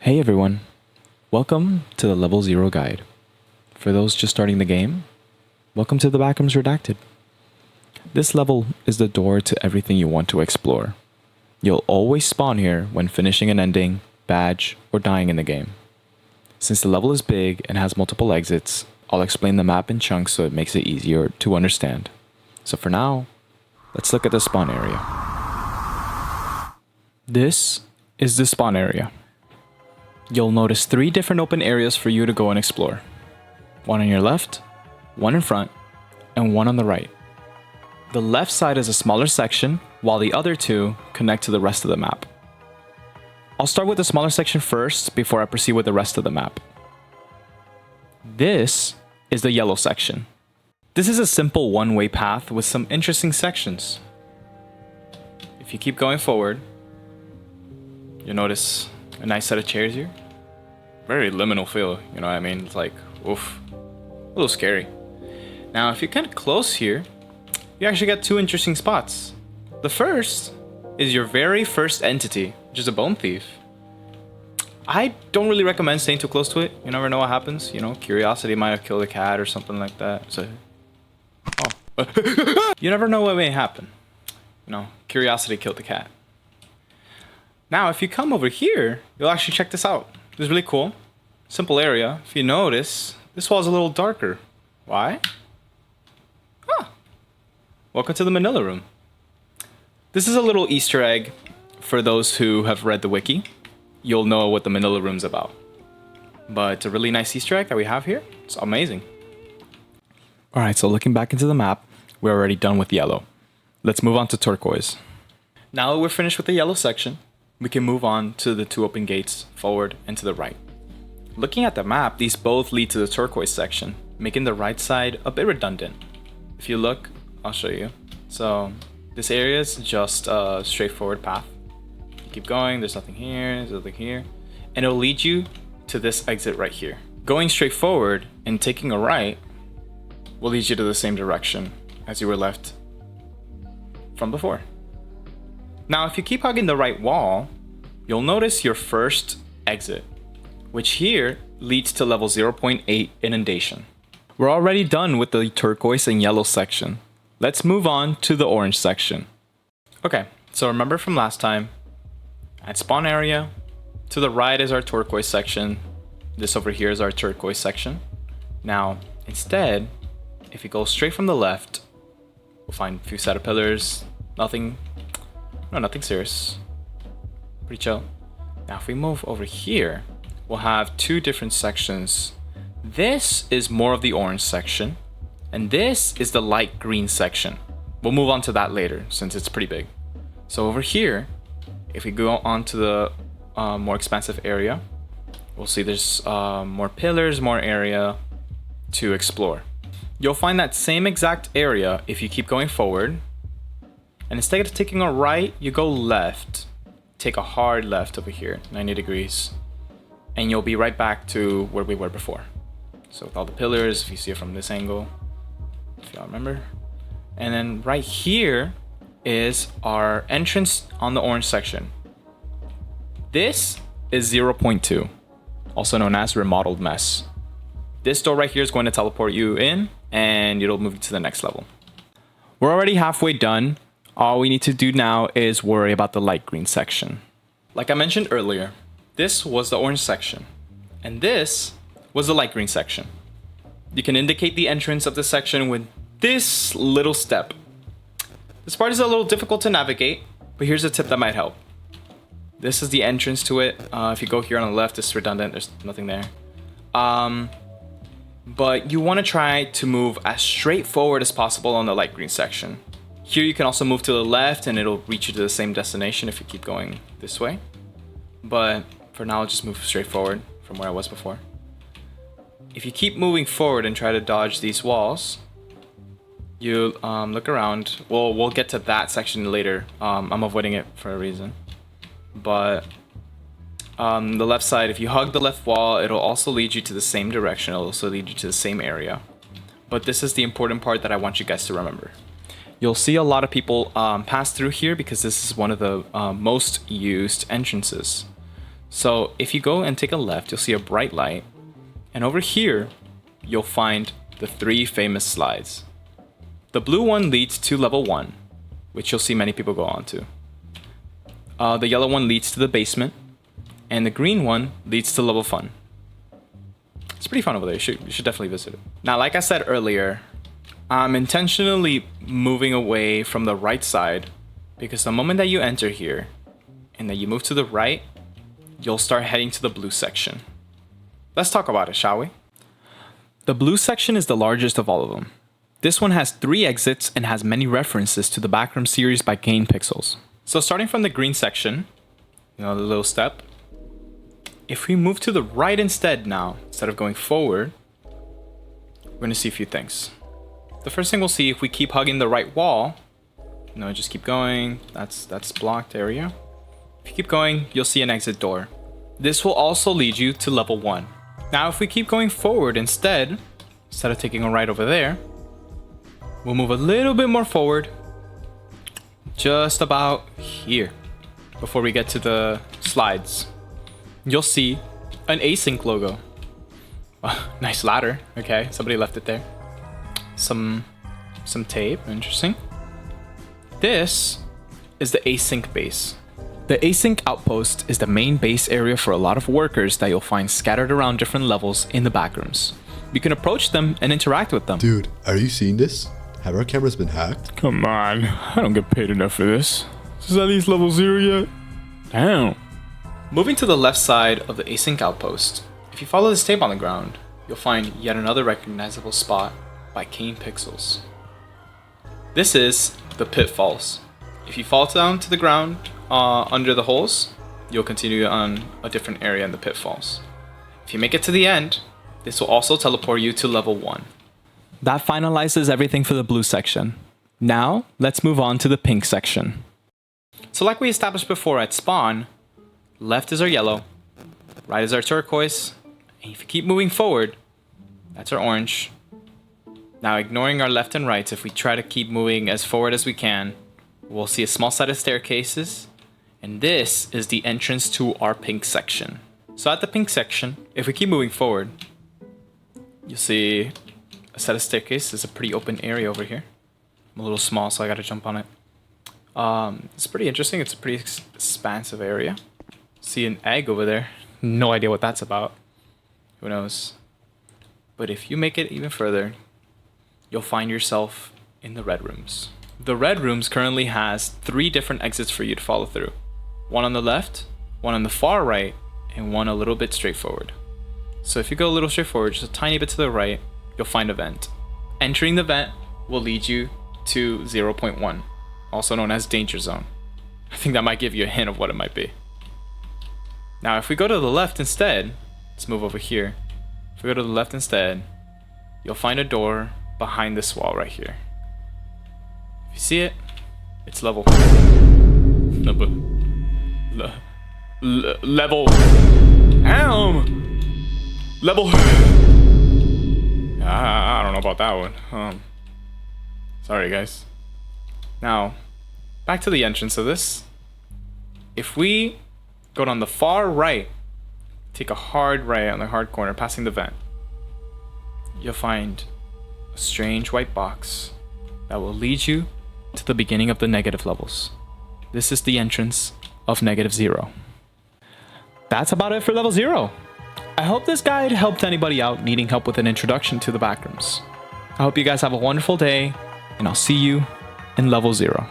Hey everyone, welcome to the Level 0 guide. For those just starting the game, welcome to the Backrooms Redacted. This level is the door to everything you want to explore. You'll always spawn here when finishing an ending, badge, or dying in the game. Since the level is big and has multiple exits, I'll explain the map in chunks so it makes it easier to understand. So for now, let's look at the spawn area. This is the spawn area. You'll notice 3 different open areas for you to go and explore. One on your left, one in front, and one on the right. The left side is a smaller section, while the other 2 connect to the rest of the map. I'll start with the smaller section first before I proceed with the rest of the map. This is the yellow section. This is a simple one-way path with some interesting sections. If you keep going forward, you'll notice a nice set of chairs here. Very liminal feel, you know what I mean? It's like, oof, a little scary. Now, if you're kind of close here, you actually got 2 interesting spots. The first is your very first entity, which is a bone thief. I don't really recommend staying too close to it. You never know what happens. You know, curiosity might have killed a cat or something like that. So, you never know what may happen. You know, curiosity killed the cat. Now, if you come over here, you'll actually check this out. This is really cool. Simple area. If you notice, this wall is a little darker. Why? Welcome to the Manila room. This is a little Easter egg for those who have read the wiki. You'll know what the Manila room's about. But it's a really nice Easter egg that we have here. It's amazing. Alright, so looking back into the map, we're already done with yellow. Let's move on to turquoise. Now that we're finished with the yellow section, we can move on to the 2 open gates forward and to the right. Looking at the map, these both lead to the turquoise section, making the right side a bit redundant. If you look, I'll show you. So this area is just a straightforward path. You keep going, there's nothing here, there's nothing here, and it'll lead you to this exit right here. Going straight forward and taking a right will lead you to the same direction as you were left from before. Now, if you keep hugging the right wall, you'll notice your first exit, which here leads to level 0.8 inundation. We're already done with the turquoise and yellow section. Let's move on to the orange section. Okay, so remember from last time, at spawn area, to the right is our turquoise section. This over here is our turquoise section. Now, instead, if you go straight from the left, we'll find a few set of pillars, nothing serious. Pretty chill. Now if we move over here, we'll have 2 different sections. This is more of the orange section, and this is the light green section. We'll move on to that later since it's pretty big. So over here, if we go on to the more expansive area, we'll see there's more pillars, more area to explore. You'll find that same exact area if you keep going forward. And instead of taking a right, you go left. Take a hard left over here, 90 degrees. And you'll be right back to where we were before. So with all the pillars, if you see it from this angle, if y'all remember. And then right here is our entrance on the orange section. This is 0.2, also known as remodeled mess. This door right here is going to teleport you in, and it'll move you to the next level. We're already halfway done. All we need to do now is worry about the light green section. Like I mentioned earlier, this was the orange section, and this was the light green section. You can indicate the entrance of the section with this little step. This part is a little difficult to navigate, but here's a tip that might help. This is the entrance to it. If you go here on the left, it's redundant, there's nothing there. But you want to try to move as straightforward as possible on the light green section. Here you can also move to the left and it'll reach you to the same destination if you keep going this way. But for now, I'll just move straight forward from where I was before. If you keep moving forward and try to dodge these walls, you look around. We'll get to that section later. I'm avoiding it for a reason. But the left side, if you hug the left wall, it'll also lead you to the same direction. It'll also lead you to the same area. But this is the important part that I want you guys to remember. You'll see a lot of people pass through here because this is one of the most used entrances. So if you go and take a left, you'll see a bright light. And over here, you'll find the 3 famous slides. The blue one leads to level 1, which you'll see many people go on to. The yellow one leads to the basement. And the green one leads to level fun. It's pretty fun over there. You should definitely visit it. Now, like I said earlier, I'm intentionally moving away from the right side because the moment that you enter here and that you move to the right, you'll start heading to the blue section. Let's talk about it, shall we? The blue section is the largest of all of them. This one has 3 exits and has many references to the Backrooms series by Gain Pixels. So starting from the green section, the little step, if we move to the right instead now, instead of going forward, we're going to see a few things. The first thing we'll see, if we keep hugging the right wall, just keep going, that's blocked area. If you keep going, you'll see an exit door. This will also lead you to level 1. Now, if we keep going forward instead of taking a right over there, we'll move a little bit more forward, just about here, before we get to the slides. You'll see an async logo. Nice ladder. Okay, somebody left it there. Some tape. Interesting. This is the async base. The async outpost is the main base area for a lot of workers that you'll find scattered around different levels in the Backrooms. You can approach them and interact with them. Dude, are you seeing this? Have our cameras been hacked? Come on, I don't get paid enough for this. Is that at least level 0 yet? Damn. Moving to the left side of the async outpost, if you follow this tape on the ground, you'll find yet another recognizable spot by Gain Pixels. This is the pitfalls. If you fall down to the ground under the holes, you'll continue on a different area in the pitfalls. If you make it to the end, this will also teleport you to level 1. That finalizes everything for the blue section. Now, let's move on to the pink section. So like we established before at spawn, left is our yellow, right is our turquoise, and if you keep moving forward, that's our orange. Now, ignoring our left and right, if we try to keep moving as forward as we can, we'll see a small set of staircases, and this is the entrance to our pink section. So at the pink section, if we keep moving forward, you'll see a set of staircases. It's a pretty open area over here. I'm a little small, so I gotta jump on it. It's pretty interesting. It's a pretty expansive area. See an egg over there. No idea what that's about. Who knows? But if you make it even further, you'll find yourself in the red rooms. The red rooms currently has 3 different exits for you to follow through. One on the left, one on the far right, and one a little bit straight forward. So if you go a little straight forward, just a tiny bit to the right, you'll find a vent. Entering the vent will lead you to 0.1, also known as Danger Zone. I think that might give you a hint of what it might be. Now, if we go to the left instead, let's move over here. If we go to the left instead, you'll find a door behind this wall right here. If you see it, it's level. Level. Level. I don't know about that one. Sorry, guys. Now, back to the entrance of this. If we go on the far right, take a hard right on the hard corner, passing the vent, you'll find a strange white box that will lead you to the beginning of the negative levels. This is the entrance of -0. That's about it for level 0. I hope this guide helped anybody out needing help with an introduction to the Backrooms. I hope you guys have a wonderful day, and I'll see you in level 0.